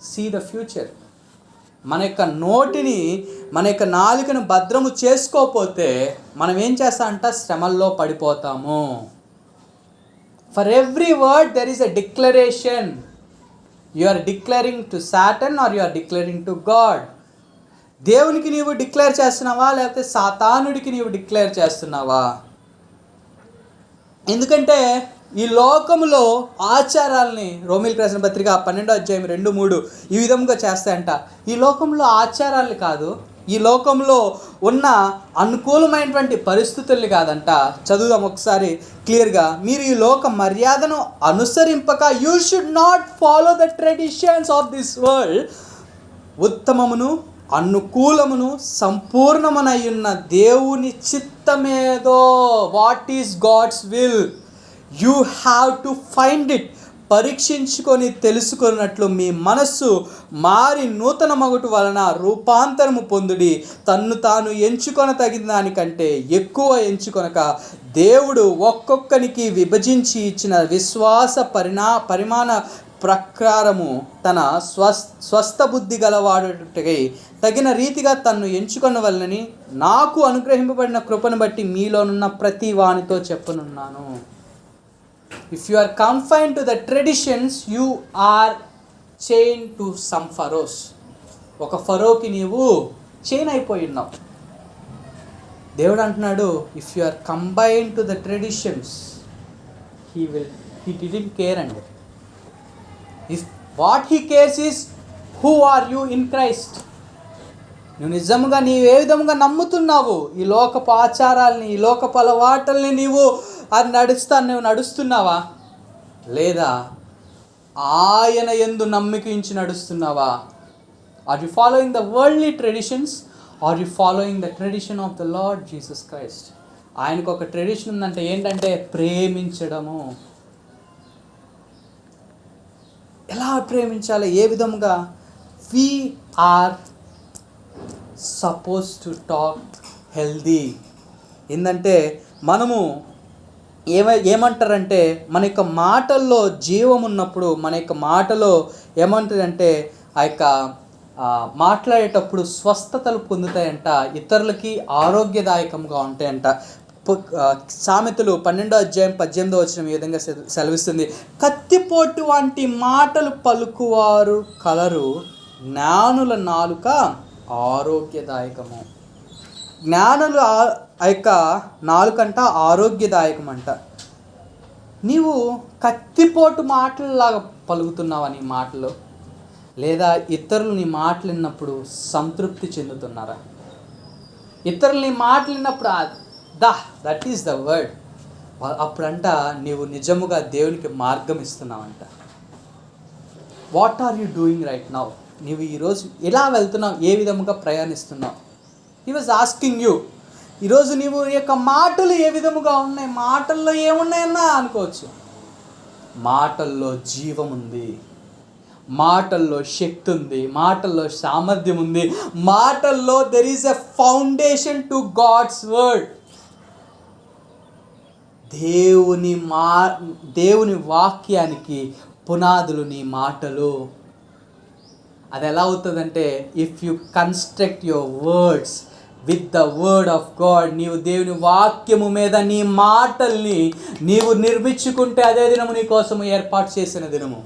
see the future. మన యొక్క నోటిని, మన యొక్క నాలుకను భద్రము చేసుకోకపోతే మనం ఏం చేస్తామంట? శ్రమల్లో పడిపోతాము. For every word there is a declaration. You are declaring to Satan or you are declaring to God. దేవునికి నీవు డిక్లేర్ చేస్తున్నావా, లేకపోతే సాతానుడికి నీవు డిక్లేర్ చేస్తున్నావా? ఎందుకంటే ఈ లోకములో ఆచారాలని, రోమీయులకు రాసిన పత్రిక 12:2-3 ఈ విధంగా చేస్తాయంట. ఈ లోకంలో ఆచారాలు కాదు, ఈ లోకంలో ఉన్న అనుకూలమైనటువంటి పరిస్థితుల్ని కాదంట. చదువుదాం ఒకసారి క్లియర్గా. మీరు ఈ లోక మర్యాదను అనుసరింపక, you should not follow the traditions of this world. ఉత్తమమును అనుకూలమును సంపూర్ణమనయున్న దేవుని చిత్తమేదో, what is God's will, you have to find it. పరీక్షించుకొని తెలుసుకున్నట్లు మీ మనస్సు మారి నూతన మగుటు వలన రూపాంతరము పొందుడి. తన్ను తాను ఎంచుకొన తగిన దానికంటే ఎక్కువ ఎంచుకొనక, దేవుడు ఒక్కొక్కనికి విభజించి ఇచ్చిన విశ్వాస పరిమాణ ప్రకారము తన స్వస్థ బుద్ధి గలవాడుటకై తగిన రీతిగా తన్ను ఎంచుకొనవలనని నాకు అనుగ్రహింపబడిన కృపను బట్టి మీలోనున్న ప్రతి వానితో చెప్పనున్నాను. If you are confined to the traditions, you are chained to some pharaohs. ఒక ఫరోకి నీవు చైన్ అయిపోయి ఉన్నావు. దేవుడు అంటున్నాడు, if you are combined to the traditions, he didn't care అండి. If what he cares is who are you in Christ. నువ్వు నిజంగా నీవు ఏ విధంగా నమ్ముతున్నావు, ఈ లోకపు ఆచారాలని, ఈ లోకపు అలవాటల్ని నువ్వు నువ్వు నడుస్తున్నావా, లేదా ఆయన యందు నమ్మికించి నడుస్తున్నావా? Are you following the worldly traditions, are you following the tradition of the lord Jesus Christ? ఆయనకు ఒక ట్రెడిషన్ ఉందంటే ఏంటంటే ప్రేమించడము. ఎలా ప్రేమించాలి, ఏ విధంగా? We are suppose to talk healthy. ఏంటంటే మనము ఏమంటారంటే మన యొక్క మాటల్లో జీవం ఉన్నప్పుడు, మన యొక్క మాటలో ఏమంటారంటే ఆ యొక్క మాట్లాడేటప్పుడు స్వస్థతలు పొందుతాయంట, ఇతరులకి ఆరోగ్యదాయకంగా ఉంటాయంట. సామెతలు 12:18 ఈ విధంగా సెలవిస్తుంది, కత్తిపోటు వంటి మాటలు పలుకువారు కలరు, జ్ఞానుల నాలుక ఆరోగ్యదాయకము. జ్ఞానులు ఆ యొక్క నాలుకంట ఆరోగ్యదాయకం అంట. నీవు కత్తిపోటు మాటలలాగా పలుకుతున్నావా నీ మాటలు, లేదా ఇతరులు నీ మాటలు విన్నప్పుడు సంతృప్తి చెందుతున్నారా? ఇతరులు నీ మాటలు విన్నప్పుడు దట్ ఈస్ ద వర్డ్, అప్పుడంట నీవు నిజముగా దేవునికి మార్గం ఇస్తున్నావంట. What are you doing right now? నీవు ఈరోజు ఎలా వెళ్తున్నావు, ఏ విధముగా ప్రయాణిస్తున్నావు? He was asking you. ఈరోజు నీవు నీ యొక్క మాటలు ఏ విధముగా ఉన్నాయి? మాటల్లో ఏమున్నాయన్నా అనుకోవచ్చు. మాటల్లో జీవం ఉంది, మాటల్లో శక్తి ఉంది, మాటల్లో సామర్థ్యం ఉంది, మాటల్లో there is a foundation to God's word. దేవుని వాక్యానికి పునాదులు నీ మాటలు. అది ఎలా అవుతుందంటే, if you construct your words with the word of God, నీవు దేవుని వాక్యము మీద నీ మాటల్ని నీవు నిర్మించుకుంటే, అదే దినము నీ కోసము ఏర్పాటు చేసిన దినము.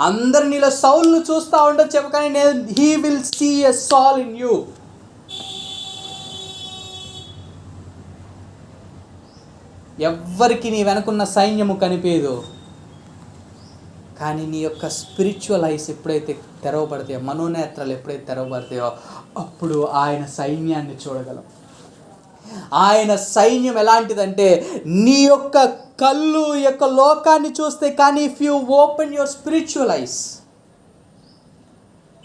అందరు నీలో సౌల్ను చూస్తూ ఉండొచ్చు, కానీ హీ విల్ సీ ఎ సాల్ ఇన్ యూ. ఎవ్వరికి నీ వెనకున్న సైన్యము కనిపించదు, కానీ నీ యొక్క స్పిరిచువల్ ఐస్ ఎప్పుడైతే తెరవబడతాయో, మనోనేత్రాలు ఎప్పుడైతే తెరవబడతాయో, అప్పుడు ఆయన సైన్యాన్ని చూడగలం. ఆయన సైన్యం ఎలాంటిదంటే, నీ యొక్క కళ్ళు యొక్క లోకాన్ని చూస్తే, కానీ if you open your spiritual eyes,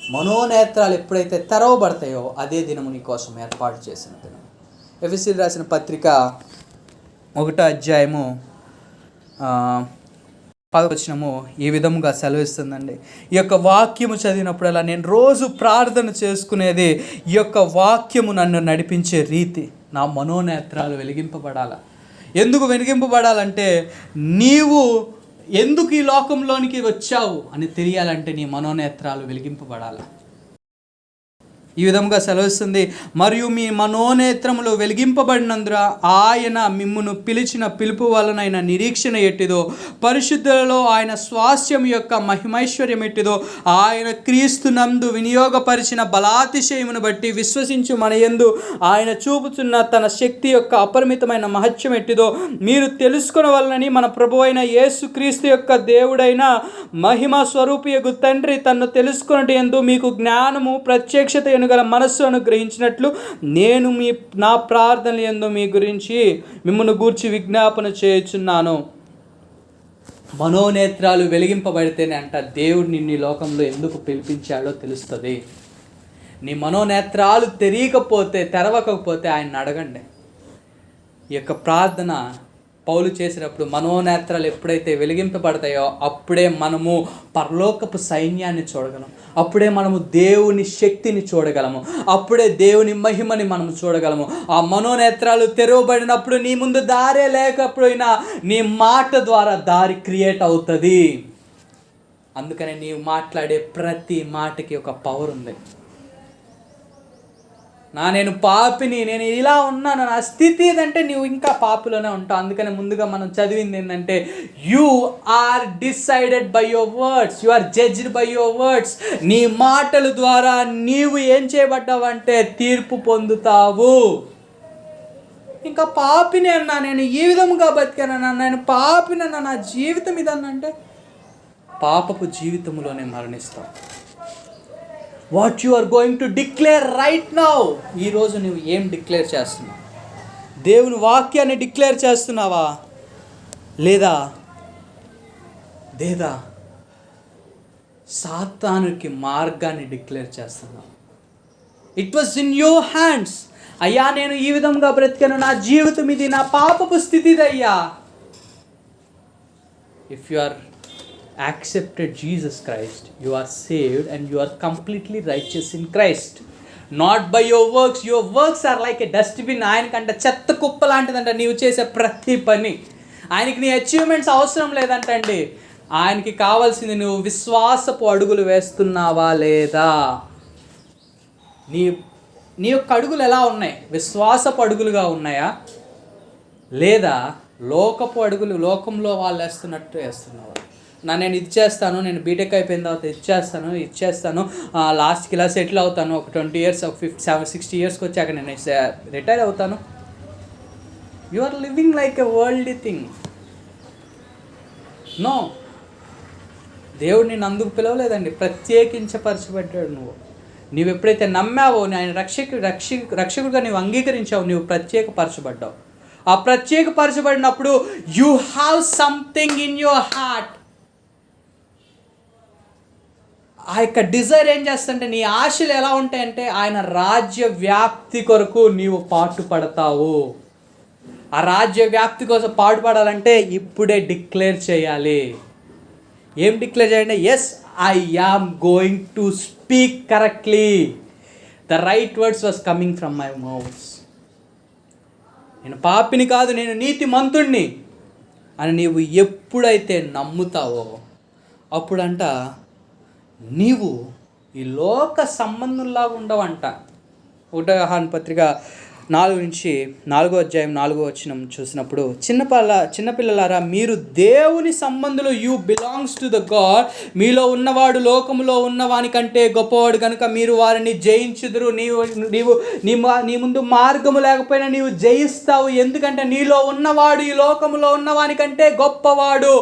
మనోనేత్రాలు ఎప్పుడైతే తెరవబడతాయో, అదే దినము నీ కోసం ఏర్పాటు చేసిన దినం. ఎఫెసీయులకు రాసిన పత్రిక 1 10 ఈ విధముగా సెలవిస్తుందండి. ఈ యొక్క వాక్యము చదివినప్పుడల్లా నేను రోజు ప్రార్థన చేసుకునేది, ఈ యొక్క వాక్యము నన్ను నడిపించే రీతి, నా మనోనేత్రాలు వెలిగింపబడాలి. ఎందుకు వెలిగింపబడాలంటే, నీవు ఎందుకు ఈ లోకంలోనికి వచ్చావు అని తెలియాలంటే నీ మనోనేత్రాలు వెలిగింపబడాలి. ఈ విధంగా సెలవిస్తుంది, మరియు మీ మనోనేత్రములు వెలిగింపబడినందున ఆయన మిమ్మును పిలిచిన పిలుపు వలనైన నిరీక్షణ ఎట్టిదో, పరిశుద్ధులలో ఆయన స్వాస్థ్యం యొక్క మహిమైశ్వర్యం ఎట్టిదో, ఆయన క్రీస్తునందు వినియోగపరిచిన బలాతిశయమును బట్టి విశ్వసించు మన యందు ఆయన చూపుతున్న తన శక్తి యొక్క అపరిమితమైన మహత్యం ఎట్టిదో మీరు తెలుసుకొనవలనని మన ప్రభువైన యేసు క్రీస్తు యొక్క దేవుడైన మహిమ స్వరూపియగు తండ్రి తన్ను తెలుసుకొనుట యందు మీకు జ్ఞానము ప్రత్యక్షత గల మనస్సు అనుగ్రహించినట్లు నేను నా ప్రార్థన యందు మీ గురించి మిమ్మల్ని గూర్చి విజ్ఞాపన చేయుచున్నాను. మనోనేత్రాలు వెలిగింపబడితేనే అంట దేవుడు నిన్ను లోకంలో ఎందుకు పిలిపించాడో తెలుస్తుంది. నీ మనోనేత్రాలు తెరవకపోతే ఆయన అడగండి. ఈ యొక్క ప్రార్థన పౌలు చేసినప్పుడు మనోనేత్రాలు ఎప్పుడైతే వెలిగింపబడతాయో, అప్పుడే మనము పరలోకపు సైన్యాన్ని చూడగలం, అప్పుడే మనము దేవుని శక్తిని చూడగలము, అప్పుడే దేవుని మహిమని మనము చూడగలము. ఆ మనోనేత్రాలు తెరవబడినప్పుడు నీ ముందు దారే లేకపోయినా నీ మాట ద్వారా దారి క్రియేట్ అవుతుంది. అందుకని నీవు మాట్లాడే ప్రతి మాటకి ఒక పవర్ ఉంది. నేను పాపిని, నేను ఇలా ఉన్నాను, నా స్థితి ఏదంటే నువ్వు ఇంకా పాపులోనే ఉంటావు. అందుకని ముందుగా మనం చదివింది ఏంటంటే, you are decided by your words, you are judged by your words. నీ మాటల ద్వారా నీవు ఏం చేయబడ్డావంటే తీర్పు పొందుతావు. ఇంకా పాపిని అన్నా, నేను ఈ విధముగా బతికానన్నా, నేను పాపినన్నా, నా జీవితం ఇదన్నా అంటే పాపపు జీవితంలోనే మరణిస్తావు. What you are going to declare right now. ఈరోజు నువ్వు ఏం డిక్లేర్ చేస్తున్నావు? దేవుని వాక్యాన్ని డిక్లేర్ చేస్తున్నావా లేదా సాతానుకి మార్గాన్ని డిక్లేర్ చేస్తున్నావు? It was in your hands. అయ్యా నేను ఈ విధంగా బ్రతికాను, నా జీవితం ఇది, నా పాపపు స్థితి ఇది అయ్యా. If you are accepted Jesus Christ, you are saved and you are completely righteous in Christ, not by your works. Your works are like a dustbin. ఆయనకంట చెత్త కుప్ప లాంటిదంట నీవు చేసే ప్రతి పని. ఆయనకి నీ అచీవ్మెంట్స్ అవసరం లేదంటండి. ఆయనకి కావాల్సింది నువ్వు విశ్వాసపు అడుగులు వేస్తున్నావా లేదా. నీ యొక్క అడుగులు ఎలా ఉన్నాయి? విశ్వాసపు అడుగులుగా ఉన్నాయా లేదా లోకపు అడుగులు, లోకంలో వాళ్ళు వేస్తున్నట్టు వేస్తున్నావా? నేను ఇది చేస్తాను, నేను బీటెక్ అయిపోయిన తర్వాత ఇచ్చేస్తాను, లాస్ట్కి ఇలా సెటిల్ అవుతాను, ఒక 20 years, ఒక 60 yearsకి వచ్చాక నేను రిటైర్ అవుతాను. You are living like a worldly thing. No, దేవుడు నిన్ను అందుకు పిలవలేదండి, ప్రత్యేకించపరచబడ్డాడు. నువ్వు ఎప్పుడైతే నమ్మావో, ఆయన రక్షకుడిగా నువ్వు అంగీకరించావు, నువ్వు ప్రత్యేకపరచబడ్డావు. ఆ ప్రత్యేకపరచబడినప్పుడు you have something in your heart. ఆ యొక్క డిజైర్ ఏం చేస్తుంటే, నీ ఆశలు ఎలా ఉంటాయంటే ఆయన రాజ్య వ్యాప్తి కొరకు నీవు పాటుపడతావు. ఆ రాజ్య వ్యాప్తి కోసం పాటుపడాలంటే ఇప్పుడే డిక్లేర్ చేయాలి. ఏం డిక్లేర్ చేయాలంటే, yes I am going to speak correctly, the right words was coming from my mouth. నేను పాపిని కాదు, నేను నీతిమంతుణ్ణి అని నీవు ఎప్పుడైతే నమ్ముతావో అప్పుడంట నీవు ఈ లోక సంబంధంలాగా ఉండవంట. 1 యోహాను పత్రిక 4:4 చూసినప్పుడు, చిన్నపిల్లలారా మీరు దేవుని సంబంధులు, you belongs to the God. మీలో ఉన్నవాడు లోకములో ఉన్నవాని కంటే గొప్పవాడు కనుక మీరు వారిని జయించుదురు. నీ ముందు మార్గము లేకపోయినా నీవు జయిస్తావు, ఎందుకంటే నీలో ఉన్నవాడు ఈ లోకములో ఉన్నవాని కంటే గొప్పవాడు.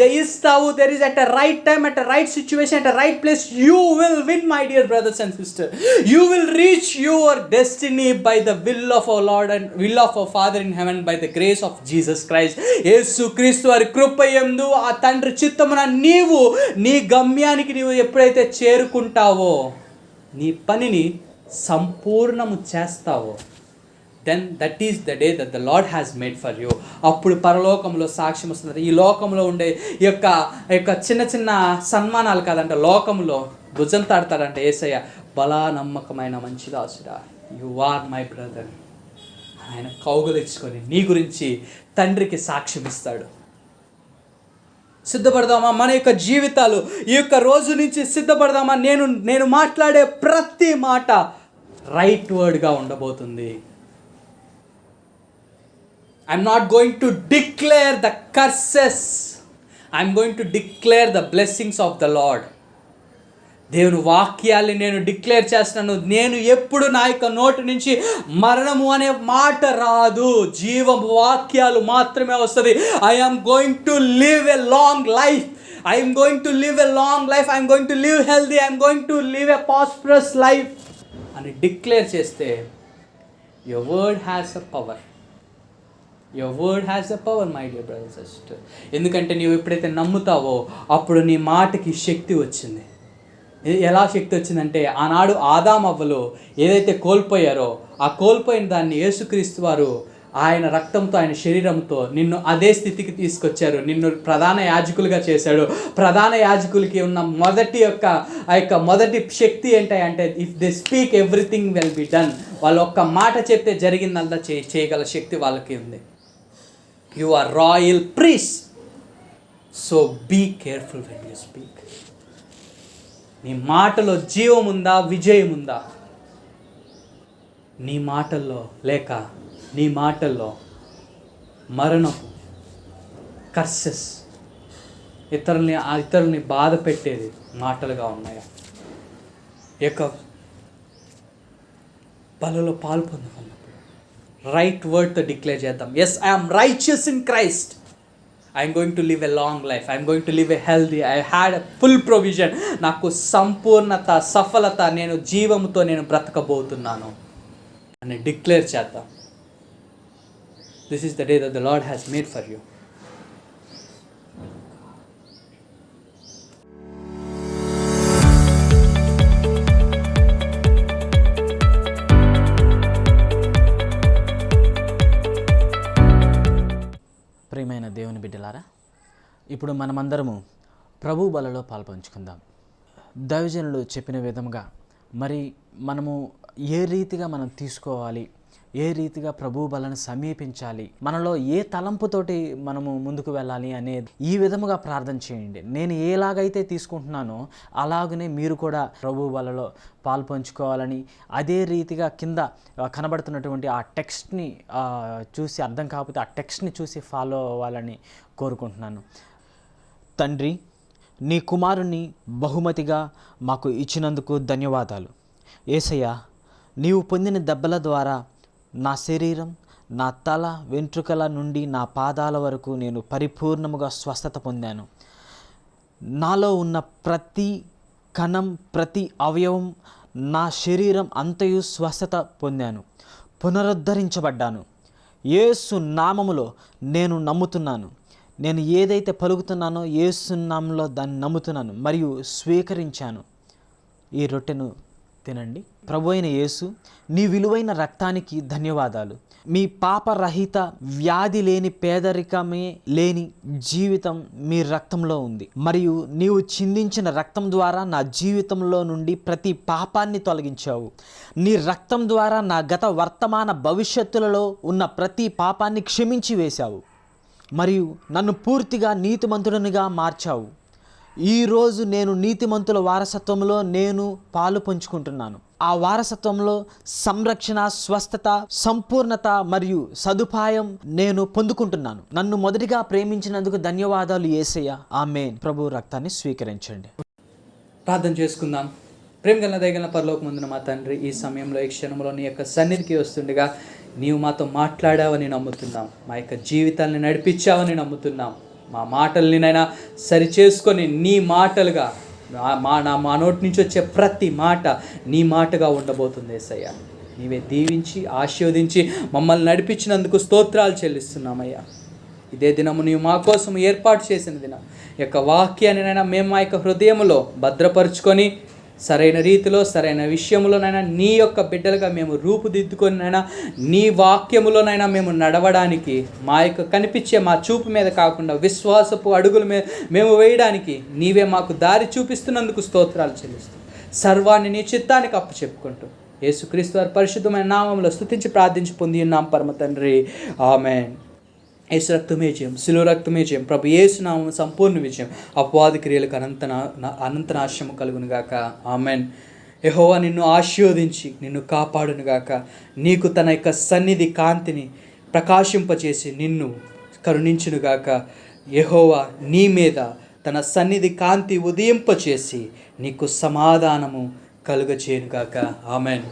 జయిస్తావు. There is at a right time, at a right situation, at a right place you will win, my dear brothers and sister. You will reach your destiny by the will of our Lord and will of our Father in heaven, by the grace of Jesus Christ. యేసు క్రీస్తు వారి కృపయందు ఆ తండ్రి చిత్తమున నీవు నీ గమ్యానికి నీవు ఎప్పుడైతే చేరుకుంటావో, నీ పనిని సంపూర్ణము చేస్తావో, then that is the day that the Lord has made for you. అప్పుడు పరలోకంలో సాక్ష్యం వస్తుంది. ఈ లోకంలో ఉండే ఈ యొక్క చిన్న చిన్న సన్మానాలు కాదంట, లోకంలో భుజం తాడతాడంట యేసయ్య, బలా నమ్మకమైన మంచి దాసుడా, యు ఆర్ మై బ్రదర్. ఆయన కౌగులించుకొని నీ గురించి తండ్రికి సాక్ష్యం ఇస్తాడు. సిద్ధపడదామా? మన యొక్క జీవితాలు ఈ యొక్క రోజు నుంచి సిద్ధపడదామా? నేను మాట్లాడే ప్రతి మాట రైట్ వర్డ్గా ఉండబోతుంది. I'm not going to declare the curses, I'm going to declare the blessings of the lord. దేవుని వాక్యాన్ని నేను డిక్లేర్ చేస్తున్నాను. నేను ఎప్పుడు నా యొక్క నోటి నుంచి మరణము అనే మాట రాదు, జీవ వాక్యాలు మాత్రమే వస్తుంది. I'm going to live a long life, I'm going to live a long life, I'm going to live healthy, I'm going to live a prosperous life అని డిక్లేర్ చేస్తే your word has a power. Your word has a power, my dear brothers and sister. ఎందుకంటే నీవు ఎప్పుడైతే నమ్ముతావో అప్పుడు నీ మాటకి శక్తి వచ్చింది. ఎలా శక్తి వచ్చిందంటే, ఆనాడు ఆదాము అవ్వలు ఏదైతే కోల్పోయారో ఆ కోల్పోయిన దాన్ని యేసుక్రీస్తు వారు ఆయన రక్తంతో, ఆయన శరీరంతో నిన్ను అదే స్థితికి తీసుకొచ్చారు. నిన్ను ప్రధాన యాజకులుగా చేశాడు. ప్రధాన యాజకులకి ఉన్న మొదటి శక్తి ఏంటంటే, if they speak everything will be done. వాళ్ళు ఒక్క మాట చెప్తే జరిగిందంతా చేయగల శక్తి వాళ్ళకి ఉంది. You are royal priest, so be careful when you speak. నీ మాటలో జీవం ఉందా, విజయం ఉందా? నీ మాటల్లో లేక నీ మాటల్లో మరణం, కర్సెస్, ఇతరుల్ని బాధ పెట్టేది మాటలుగా ఉన్నాయా? యొక్క బలలో పాలు పొందుకున్నప్పుడు రైట్ వర్డ్తో డిక్లేర్ చేద్దాం. Yes, I'm righteous in Christ. I'm going to live a long life. I'm going to live a healthy. I had a full provision. నాకు సంపూర్ణత, సఫలత, నేను జీవంతో నేను బ్రతకబోతున్నాను అని డిక్లేర్ చేద్దాం. This is the day that the lord has made for you. ప్రియమైన దేవుని బిడ్డలారా, ఇప్పుడు మనమందరము ప్రభు బలలో పాల్పంచుకుందాం. దైవజనులు చెప్పిన విధంగా మరి మనము ఏ రీతిగా మనం తీసుకోవాలి, ఏ రీతిగా ప్రభు బలను సమీపించాలి, మనలో ఏ తలంపుతోటి మనము ముందుకు వెళ్ళాలి అనేది ఈ విధముగా ప్రార్థన చేయండి. నేను ఎలాగైతే తీసుకుంటున్నానో అలాగనే మీరు కూడా ప్రభు బలలో పాల్పంచుకోవాలని, అదే రీతిగా కింద కనబడుతున్నటువంటి ఆ టెక్స్ట్ని చూసి, అర్థం కాకపోతే ఆ టెక్స్ట్ని చూసి ఫాలో అవ్వాలని కోరుకుంటున్నాను. తండ్రి, నీ కుమారుని బహుమతిగా మాకు ఇచ్చినందుకు ధన్యవాదాలు. యేసయ్య, నీవు పొందిన దెబ్బల ద్వారా నా శరీరం, నా తల వెంట్రుకల నుండి నా పాదాల వరకు నేను పరిపూర్ణముగా స్వస్థత పొందాను. నాలో ఉన్న ప్రతి కణం, ప్రతి అవయవం, నా శరీరం అంతయు స్వస్థత పొందాను. పునరుద్ధరించబడ్డాను. యేసు నామములో నేను నమ్ముతున్నాను. నేను ఏదైతే పలుకుతున్నానో యేసు నామములో దాన్ని నమ్ముతున్నాను మరియు స్వీకరించాను. ఈ రొట్టెను తినండి. ప్రభు అయిన యేసు, నీ విలువైన రక్తానికి ధన్యవాదాలు. మీ పాపరహిత, వ్యాధి లేని, పేదరికమే లేని జీవితం మీ రక్తంలో ఉంది. మరియు నీవు చిందించిన రక్తం ద్వారా నా జీవితంలో నుండి ప్రతి పాపాన్ని తొలగించావు. నీ రక్తం ద్వారా నా గత, వర్తమాన, భవిష్యత్తులలో ఉన్న ప్రతి పాపాన్ని క్షమించి వేశావు. మరియు నన్ను పూర్తిగా నీతిమంతుడనిగా మార్చావు. ఈరోజు నేను నీతిమంతుల వారసత్వంలో నేను పాలు పంచుకుంటున్నాను. ఆ వారసత్వంలో సంరక్షణ, స్వస్థత, సంపూర్ణత మరియు సదుపాయం నేను పొందుకుంటున్నాను. నన్ను మొదటిగా ప్రేమించినందుకు ధన్యవాదాలు యేసయ్య. ఆమేన్. ప్రభు రక్తాన్ని స్వీకరించండి. ప్రార్థన చేసుకుందాం. ప్రేమగల దయగల పరలోకమందున మా తండ్రి, ఈ సమయంలో, ఈ క్షణంలో నీ యొక్క సన్నిధికి వస్తుండగా నీవు మాతో మాట్లాడావని నమ్ముతున్నాం. మా యొక్క జీవితాన్ని నడిపించావని నమ్ముతున్నాం. మా మాటల్నినైనా సరి చేసుకొని నీ మాటలుగా, మా నోటి నుంచి వచ్చే ప్రతి మాట నీ మాటగా ఉండబోతుంది యేసయ్య. నీవే దీవించి ఆశీర్వదించి మమ్మల్ని నడిపించినందుకు స్తోత్రాలు చెల్లిస్తున్నామయ్యా. ఇదే దినము నీవు మా కోసం ఏర్పాటు చేసిన దినం. ఈ యొక్క వాక్యాన్నినైనా మేము మా యొక్క హృదయంలో భద్రపరుచుకొని సరైన రీతిలో, సరైన విషయంలోనైనా నీ యొక్క బిడ్డలుగా మేము రూపుదిద్దుకొనినైనా నీ వాక్యములోనైనా మేము నడవడానికి, మా యొక్క కనిపించే మా చూపు మీద కాకుండా విశ్వాసపు అడుగుల మీద మేము వేయడానికి నీవే మాకు దారి చూపిస్తున్నందుకు స్తోత్రాలు చెల్లిస్తాం. సర్వాన్ని నీ చిత్తానికి అప్పచెప్పుకుంటూ యేసుక్రీస్తు వారి పరిశుద్ధమైన నామములో స్తుతించి ప్రార్థించి పొంది ఉన్నాం పరమ తండ్రి. ఆమేన్. యేసు రక్తమే జయం, శిలువ రక్తమే జయం. ప్రభు యేసు నామం సంపూర్ణ విజయం. అపవాది క్రియలకు అనంత నాశనము కలుగునుగాక. ఆమెన్. యెహోవా నిన్ను ఆశీర్వదించి నిన్ను కాపాడునుగాక. నీకు తన యొక్క సన్నిధి కాంతిని ప్రకాశింపచేసి నిన్ను కరుణించునుగాక. యెహోవా నీ మీద తన సన్నిధి కాంతి ఉదయింపచేసి నీకు సమాధానము కలుగచేయునుగాక. ఆమెన్.